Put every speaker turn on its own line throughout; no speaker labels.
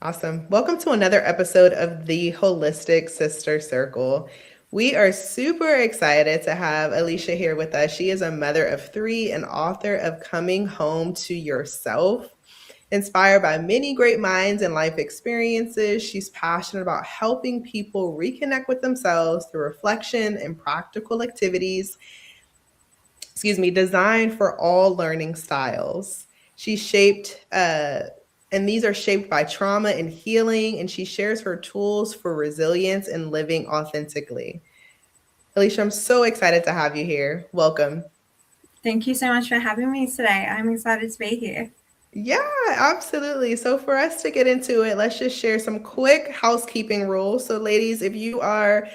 Awesome. Welcome to another episode of the Holistic Sister Circle. We are super excited to have Alysha here with us. She is a mother of three and author of Coming Home to Yourself. Inspired by many great minds and life experiences, she's passionate about helping people reconnect with themselves through reflection and practical activities, designed for all learning styles. She's and these are shaped by trauma and healing, and she shares her tools for resilience and living authentically. Alysha, I'm so excited to have you here. Welcome.
Thank you so much for having me today. I'm excited to be here.
Yeah, absolutely. So, for us to get into it, let's just share some quick housekeeping rules. So, ladies, if you are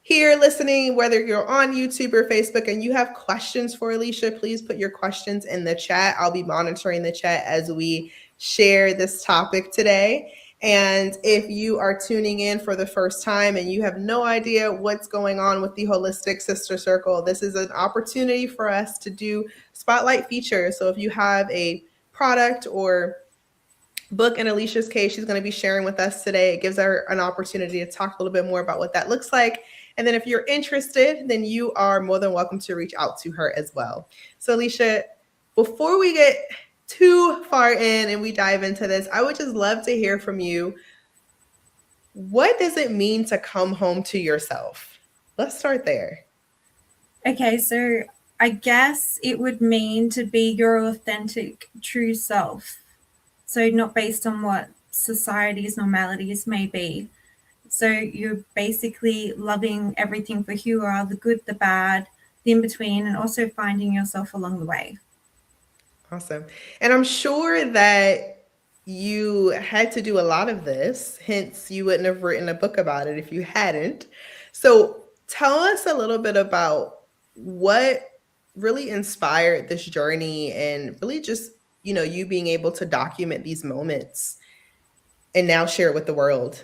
here listening, whether you're on YouTube or Facebook, and you have questions for Alysha, please put your questions in the chat. I'll be monitoring the chat as we share this topic today. And if you are tuning in for the first time and you have no idea what's going on with the Holistic Sister Circle, this is an opportunity for us to do spotlight features. So if you have a product or book, in Alysha's case, she's going to be sharing with us today, it gives her an opportunity to talk a little bit more about what that looks like. And then if you're interested, then you are more than welcome to reach out to her as well. So, Alysha, before we get too far in and we dive into this, I would just love to hear from you. What does it mean to come home to yourself? Let's start there.
Okay, so I guess it would mean to be your authentic, true self. So, not based on what society's normalities may be. So, you're basically loving everything for who you are, the good, the bad, the in between, and also finding yourself along the way.
Awesome. And I'm sure that you had to do a lot of this, hence, you wouldn't have written a book about it if you hadn't. So, tell us a little bit about what really inspired this journey and really just, you being able to document these moments and now share it with the world.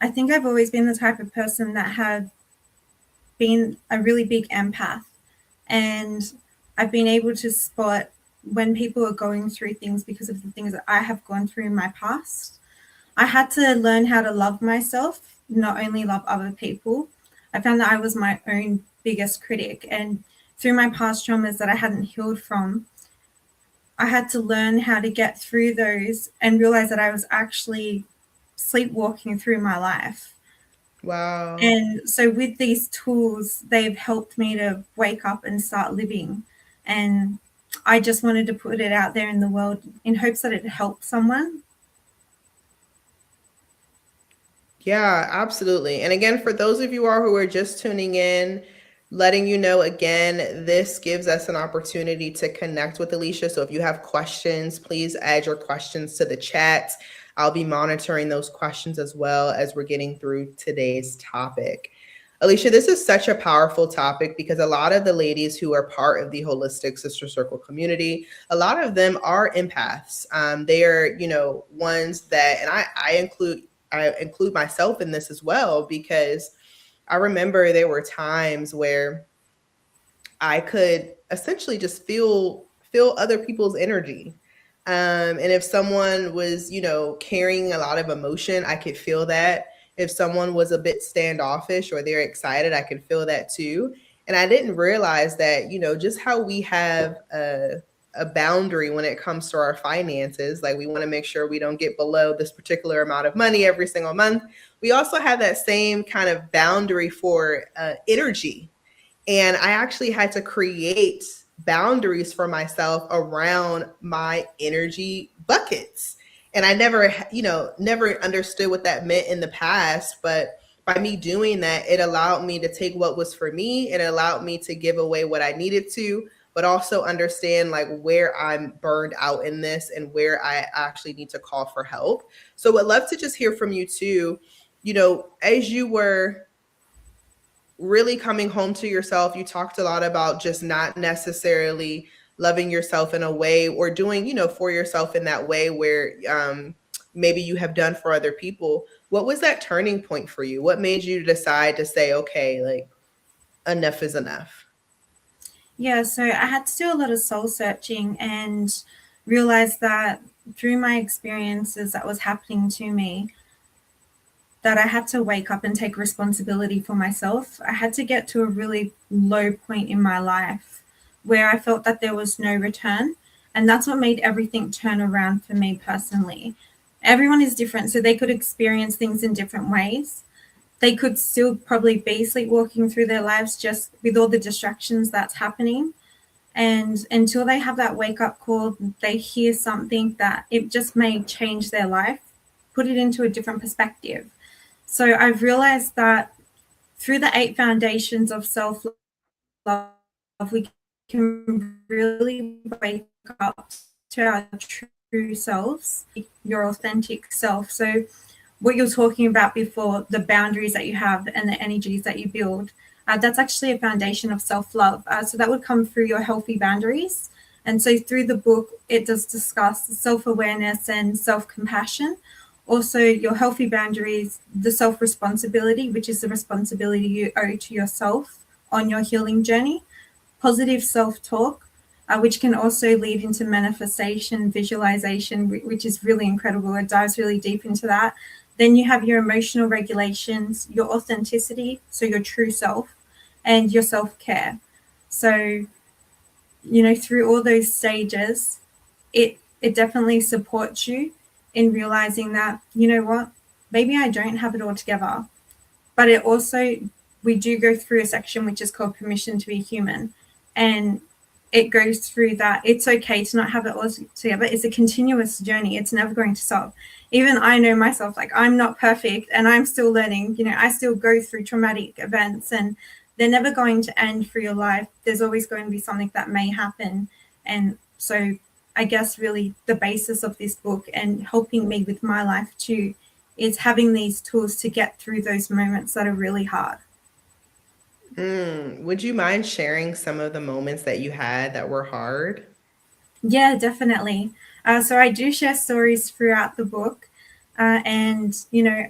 I think I've always been the type of person that had been a really big empath, and I've been able to spot when people are going through things because of the things that I have gone through in my past. I had to learn how to love myself, not only love other people. I found that I was my own biggest critic, and through my past traumas that I hadn't healed from, I had to learn how to get through those and realize that I was actually sleepwalking through my life.
Wow.
And so with these tools, they've helped me to wake up and start living. And I just wanted to put it out there in the world in hopes that it helps someone.
Yeah, absolutely. And again, for those of you who are just tuning in, letting you know again, this gives us an opportunity to connect with Alysha. So if you have questions, please add your questions to the chat. I'll be monitoring those questions as well as we're getting through today's topic. Alysha, this is such a powerful topic because a lot of the ladies who are part of the Holistic Sister Circle community, a lot of them are empaths. They are, ones that, and I include myself in this as well, because I remember there were times where I could essentially just feel other people's energy. And if someone was, carrying a lot of emotion, I could feel that. If someone was a bit standoffish or they're excited, I could feel that too. And I didn't realize that, just how we have a boundary when it comes to our finances. Like, we want to make sure we don't get below this particular amount of money every single month. We also have that same kind of boundary for energy. And I actually had to create boundaries for myself around my energy buckets. And I never understood what that meant in the past. But by me doing that, it allowed me to take what was for me. It allowed me to give away what I needed to, but also understand like where I'm burned out in this and where I actually need to call for help. So I'd love to just hear from you too, as you were really coming home to yourself. You talked a lot about just not necessarily loving yourself in a way or doing, for yourself in that way where maybe you have done for other people. What was that turning point for you? What made you decide to say, okay, like, enough is enough?
Yeah, so I had to do a lot of soul searching and realized that through my experiences that was happening to me, that I had to wake up and take responsibility for myself. I had to get to a really low point in my life where I felt that there was no return. And that's what made everything turn around for me personally. Everyone is different, so they could experience things in different ways. They could still probably be sleepwalking through their lives just with all the distractions that's happening. And until they have that wake up call, they hear something that it just may change their life, put it into a different perspective. So I've realized that through the 8 foundations of self love, we can really wake up to our true selves, your authentic self. So, what you're talking about before, the boundaries that you have and the energies that you build, that's actually a foundation of self love. So, that would come through your healthy boundaries. And so, through the book, it does discuss self awareness and self compassion. Also, your healthy boundaries, the self responsibility, which is the responsibility you owe to yourself on your healing journey, positive self talk, which can also lead into manifestation, visualization, which is really incredible. It dives really deep into that. Then you have your emotional regulations, your authenticity, so your true self, and your self care. So, through all those stages, it definitely supports you in realizing that, you know what, maybe I don't have it all together. But it also, we do go through a section which is called Permission to be Human. And it goes through that it's okay to not have it all together. It's a continuous journey. It's never going to stop. Even I know myself, like I'm not perfect and I'm still learning. I still go through traumatic events and they're never going to end for your life. There's always going to be something that may happen. And so I guess really the basis of this book and helping me with my life too is having these tools to get through those moments that are really hard.
Would you mind sharing some of the moments that you had that were hard?
Yeah, definitely. So I do share stories throughout the book. And,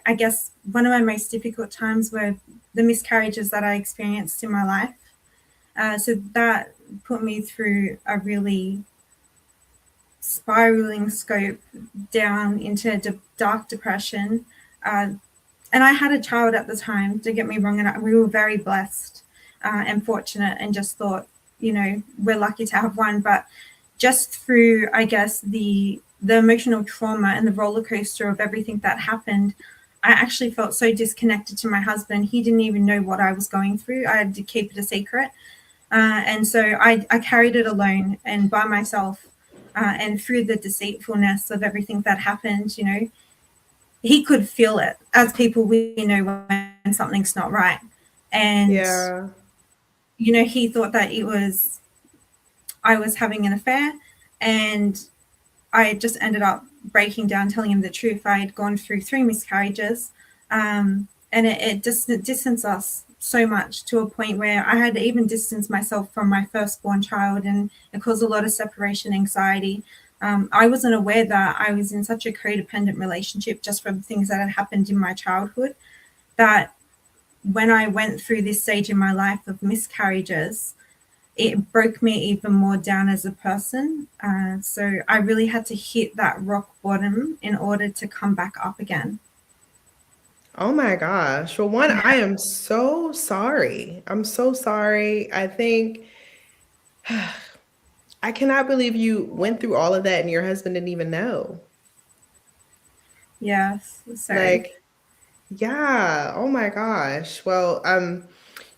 I guess one of my most difficult times were the miscarriages that I experienced in my life. So that put me through a really spiraling scope down into dark depression. And I had a child at the time, don't get me wrong, and we were very blessed and fortunate and just thought, we're lucky to have one. But just through, I guess, the emotional trauma and the roller coaster of everything that happened, I actually felt so disconnected to my husband. He didn't even know what I was going through. I had to keep it a secret. And so I carried it alone and by myself. And through the deceitfulness of everything that happened, he could feel it, as people we know when something's not right. And,
Yeah.
he thought that I was having an affair, and I just ended up breaking down, telling him the truth. I had gone through 3 miscarriages, and it just distanced us so much to a point where I had to even distance myself from my firstborn child, and it caused a lot of separation anxiety. I wasn't aware that I was in such a codependent relationship just from things that had happened in my childhood, that when I went through this stage in my life of miscarriages, it broke me even more down as a person. So I really had to hit that rock bottom in order to come back up again.
Oh my gosh. Well, one, I am so sorry. I'm so sorry. I think I cannot believe you went through all of that and your husband didn't even know.
Yes, sorry.
Like, yeah. Oh my gosh. Well,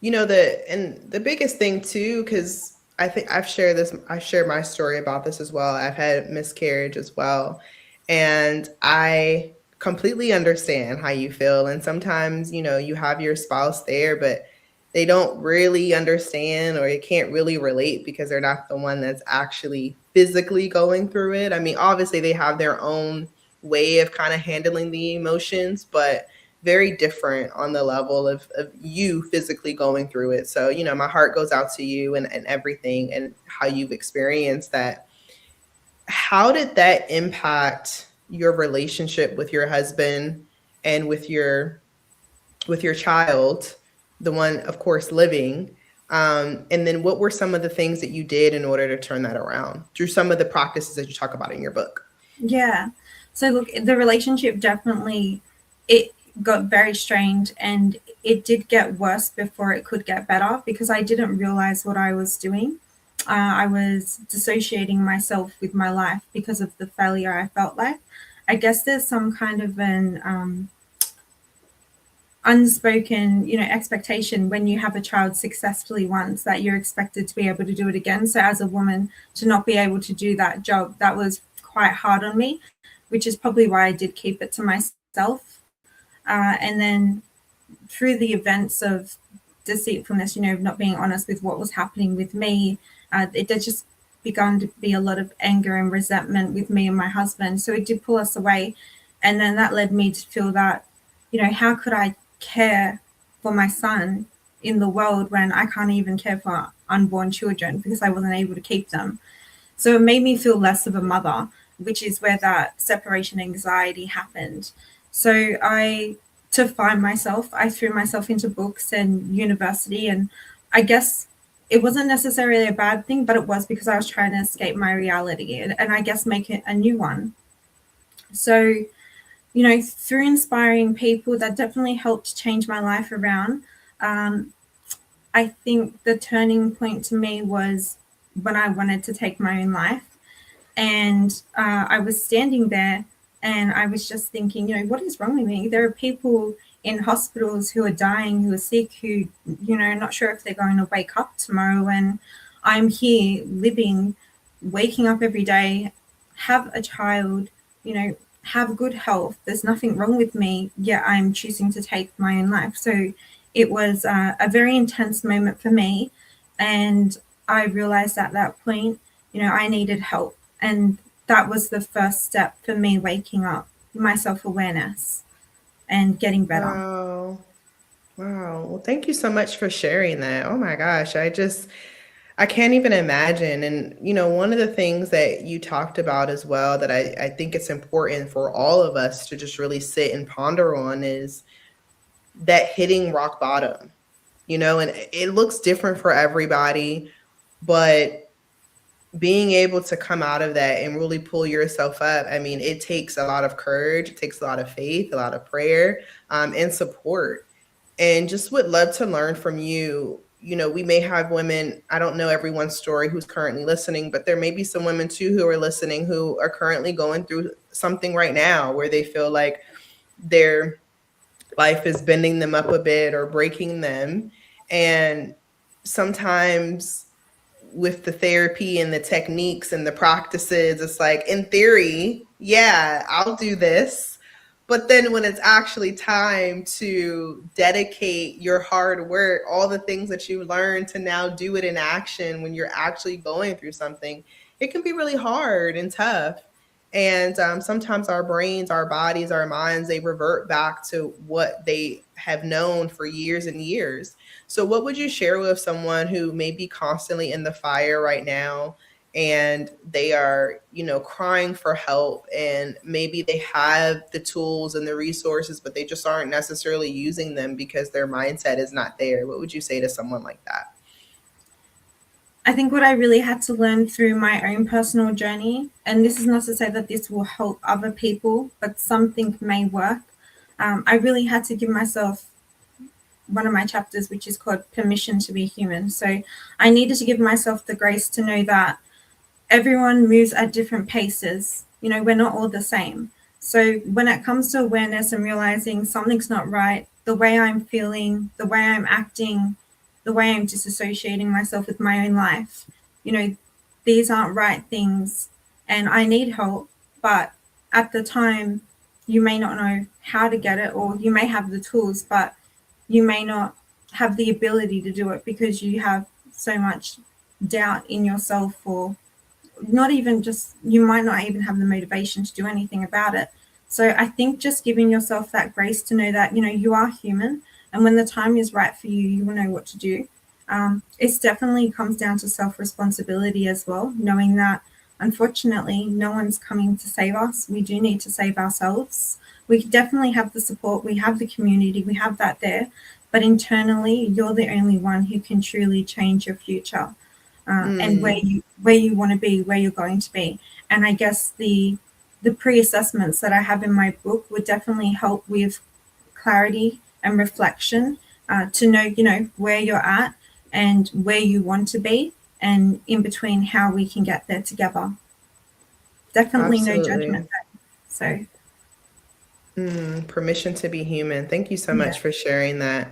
the biggest thing too, because I think I've shared my story about this as well. I've had miscarriage as well. And I completely understand how you feel. And sometimes, you have your spouse there, but they don't really understand or they can't really relate because they're not the one that's actually physically going through it. I mean, obviously they have their own way of kind of handling the emotions, but very different on the level of you physically going through it. So, my heart goes out to you and everything and how you've experienced that. How did that impact your relationship with your husband and with your child, the one, of course, living? And then what were some of the things that you did in order to turn that around through some of the practices that you talk about in your book?
Yeah. So look, the relationship definitely, it got very strained, and it did get worse before it could get better because I didn't realize what I was doing. I was dissociating myself with my life because of the failure I felt like. I guess there's some kind of an unspoken, expectation when you have a child successfully once, that you're expected to be able to do it again. So as a woman, to not be able to do that job, that was quite hard on me, which is probably why I did keep it to myself. And then through the events of deceitfulness, not being honest with what was happening with me, it did just begun to be a lot of anger and resentment with me and my husband. So it did pull us away. And then that led me to feel that, how could I care for my son in the world when I can't even care for unborn children because I wasn't able to keep them? So it made me feel less of a mother, which is where that separation anxiety happened. So to find myself, I threw myself into books and university. And I guess it wasn't necessarily a bad thing, but it was because I was trying to escape my reality and I guess make it a new one. So, through inspiring people, that definitely helped change my life around. I think the turning point to me was when I wanted to take my own life. And I was standing there and I was just thinking, what is wrong with me? There are people in hospitals who are dying, who are sick, who, not sure if they're going to wake up tomorrow. And I'm here living, waking up every day, have a child, have good health. There's nothing wrong with me, yet I'm choosing to take my own life. So it was a very intense moment for me. And I realized at that point, I needed help. And that was the first step for me waking up, my self-awareness and getting better.
Wow. Wow. Well, thank you so much for sharing that. Oh my gosh. I can't even imagine. And, one of the things that you talked about as well that I think it's important for all of us to just really sit and ponder on is that hitting rock bottom, and it looks different for everybody, but being able to come out of that and really pull yourself up, I mean, it takes a lot of courage, it takes a lot of faith, a lot of prayer, and support. And just would love to learn from you. We may have women, I don't know everyone's story who's currently listening, but there may be some women too who are listening who are currently going through something right now where they feel like their life is bending them up a bit or breaking them. And sometimes with the therapy and the techniques and the practices, it's like, in theory, yeah, I'll do this. But then when it's actually time to dedicate your hard work, all the things that you learned to now do it in action when you're actually going through something, it can be really hard and tough. And sometimes our brains, our bodies, our minds, they revert back to what they have known for years and years. So, what would you share with someone who may be constantly in the fire right now and they are, crying for help, and maybe they have the tools and the resources, but they just aren't necessarily using them because their mindset is not there? What would you say to someone like that?
I think what I really had to learn through my own personal journey, and this is not to say that this will help other people, but something may work. I really had to give myself one of my chapters, which is called Permission to be Human. So I needed to give myself the grace to know that everyone moves at different paces. We're not all the same. So when it comes to awareness and realizing something's not right, the way I'm feeling, the way I'm acting, the way I'm disassociating myself with my own life, these aren't right things and I need help. But at the time, you may not know how to get it, or you may have the tools, but you may not have the ability to do it because you have so much doubt in yourself, or not even just, you might not even have the motivation to do anything about it. So I think just giving yourself that grace to know that, you are human, and when the time is right for you, you will know what to do. It definitely comes down to self-responsibility as well, knowing that unfortunately no one's coming to save us. We do need to save ourselves. We definitely have the support, we have the community, we have that there, but internally, you're the only one who can truly change your future, and where you want to be, where you're going to be. And I guess the pre-assessments that I have in my book would definitely help with clarity and reflection, to know, where you're at and where you want to be, and in between how we can get there together. Definitely no judgment
Absolutely.
there. So
Permission to be human. Thank you so
yeah.
much for sharing that.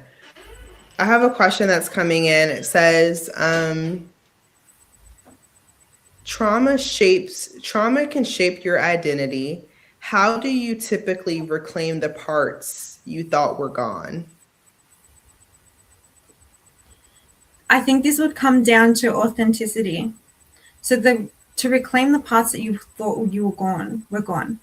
I have a question that's coming in. It says, trauma can shape your identity. How do you typically reclaim the parts you thought were gone?
I think this would come down to authenticity. So to reclaim the parts that you thought you were gone.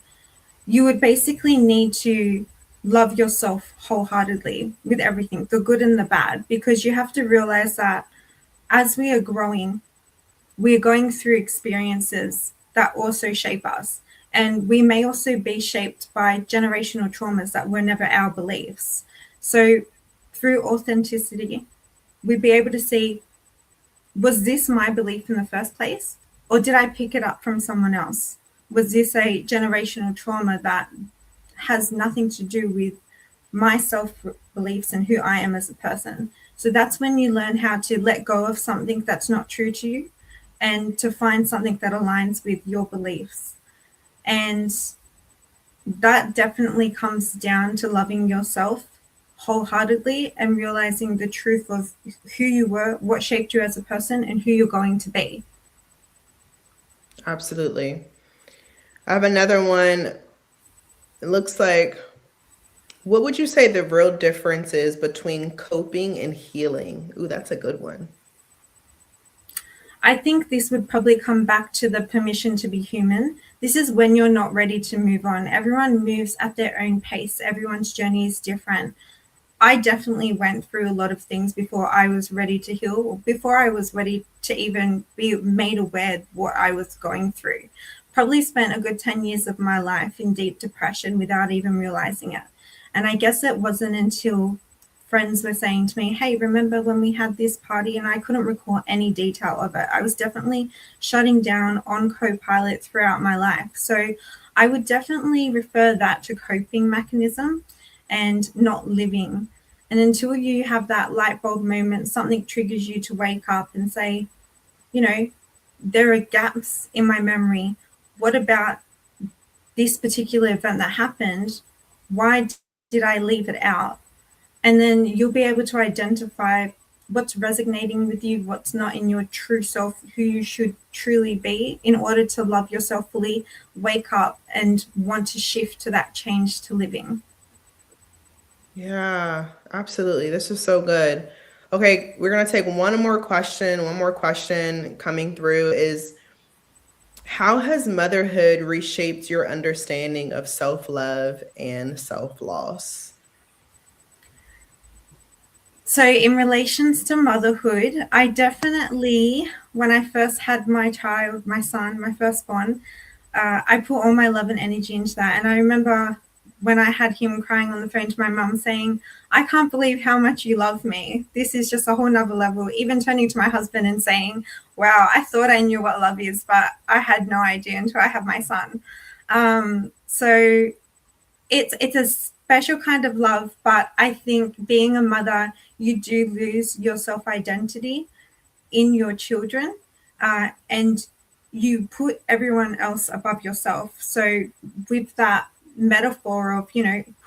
You would basically need to love yourself wholeheartedly with everything, the good and the bad, because you have to realize that as we are growing, we are going through experiences that also shape us. And we may also be shaped by generational traumas that were never our beliefs. So through authenticity, we'd be able to see, was this my belief in the first place? Or did I pick it up from someone else? Was this a generational trauma that has nothing to do with my self beliefs and who I am as a person? So that's when you learn how to let go of something that's not true to you and to find something that aligns with your beliefs. And that definitely comes down to loving yourself wholeheartedly and realizing the truth of who you were, what shaped you as a person, and who you're going to be.
Absolutely. I have another one. It looks like, what would you say the real difference is between coping and healing? Ooh, that's a good one.
I think this would probably come back to the permission to be human. This is when you're not ready to move on. Everyone moves at their own pace. Everyone's journey is different. I definitely went through a lot of things before I was ready to heal, or before I was ready to even be made aware of what I was going through. Probably spent a good 10 years of my life in deep depression without even realizing it. And I guess it wasn't until friends were saying to me, hey, remember when we had this party? And I couldn't recall any detail of it. I was definitely shutting down on co-pilot throughout my life. So I would definitely refer that to coping mechanism and not living. And until you have that light bulb moment, something triggers you to wake up and say, there are gaps in my memory. What about this particular event that happened? Why did I leave it out? And then you'll be able to identify what's resonating with you, what's not in your true self, who you should truly be in order to love yourself fully, wake up and want to shift to that change to living.
Yeah, absolutely. This is so good. Okay, we're going to take one more question. One more question coming through is, how has motherhood reshaped your understanding of self-love and self-loss?
So, in relations to motherhood, I definitely, when I first had my child, my son, my firstborn, I put all my love and energy into that. And I remember when I had him crying on the phone to my mum saying, I can't believe how much you love me. This is just a whole nother level. Even turning to my husband and saying, wow, I thought I knew what love is, but I had no idea until I had my son. So it's a special kind of love, but I think being a mother, you do lose your self-identity in your children, and you put everyone else above yourself. So with that metaphor of,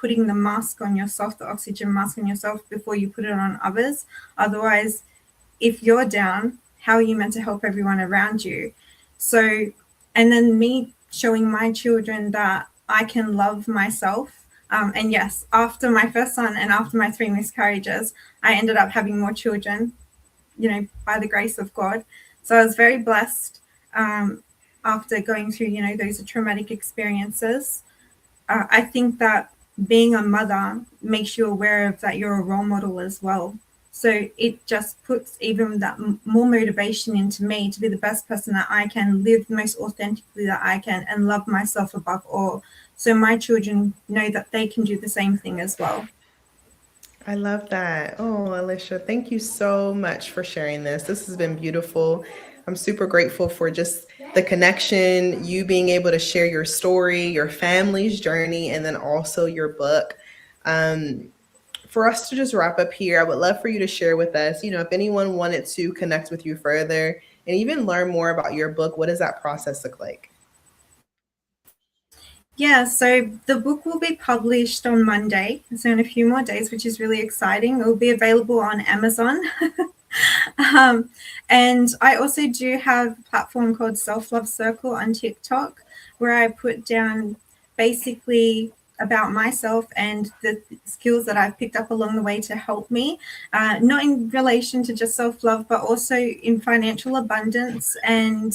putting the mask on yourself, the oxygen mask on yourself before you put it on others. Otherwise, if you're down, how are you meant to help everyone around you? So, and then me showing my children that I can love myself. And yes, after my first son and after my 3 miscarriages, I ended up having more children, by the grace of God. So I was very blessed, after going through, those traumatic experiences. I think that being a mother makes you aware of that you're a role model as well. So it just puts even that more motivation into me to be the best person that I can, live most authentically that I can, and love myself above all. So my children know that they can do the same thing as well.
I love that. Oh, Alysha, thank you so much for sharing this. This has been beautiful. I'm super grateful for just the connection, you being able to share your story, your family's journey, and then also your book. Um, for us to just wrap up here, I would love for you to share with us, if anyone wanted to connect with you further and even learn more about your book, what does that process look like?
Yeah, so the book will be published on Monday, so in a few more days, which is really exciting. It will be available on Amazon. um, and I also do have a platform called Self Love Circle on TikTok, where I put down basically about myself and the skills that I've picked up along the way to help me, not in relation to just self love, but also in financial abundance and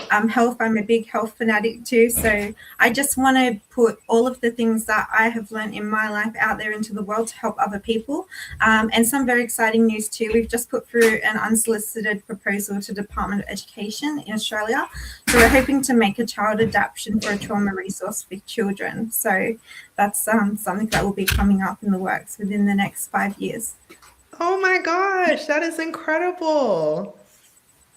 health. I'm a big health fanatic too. So I just want to put all of the things that I have learned in my life out there into the world to help other people. And some very exciting news too. We've just put through an unsolicited proposal to Department of Education in Australia. So we're hoping to make a child adoption for a trauma resource for children. So that's something that will be coming up in the works within the next 5 years.
Oh my gosh, that is incredible.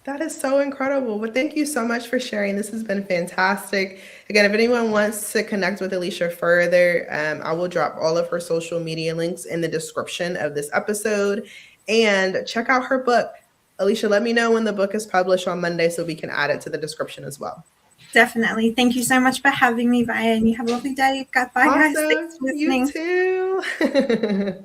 That is so incredible. Well, thank you so much for sharing. This has been fantastic. Again, if anyone wants to connect with Alysha further, I will drop all of her social media links in the description of this episode. And check out her book. Alysha, let me know when the book is published on Monday so we can add it to the description as well.
Definitely. Thank you so much for having me, Bye, and you have a lovely day. Bye, guys.
Awesome.
Thanks for listening.
You too.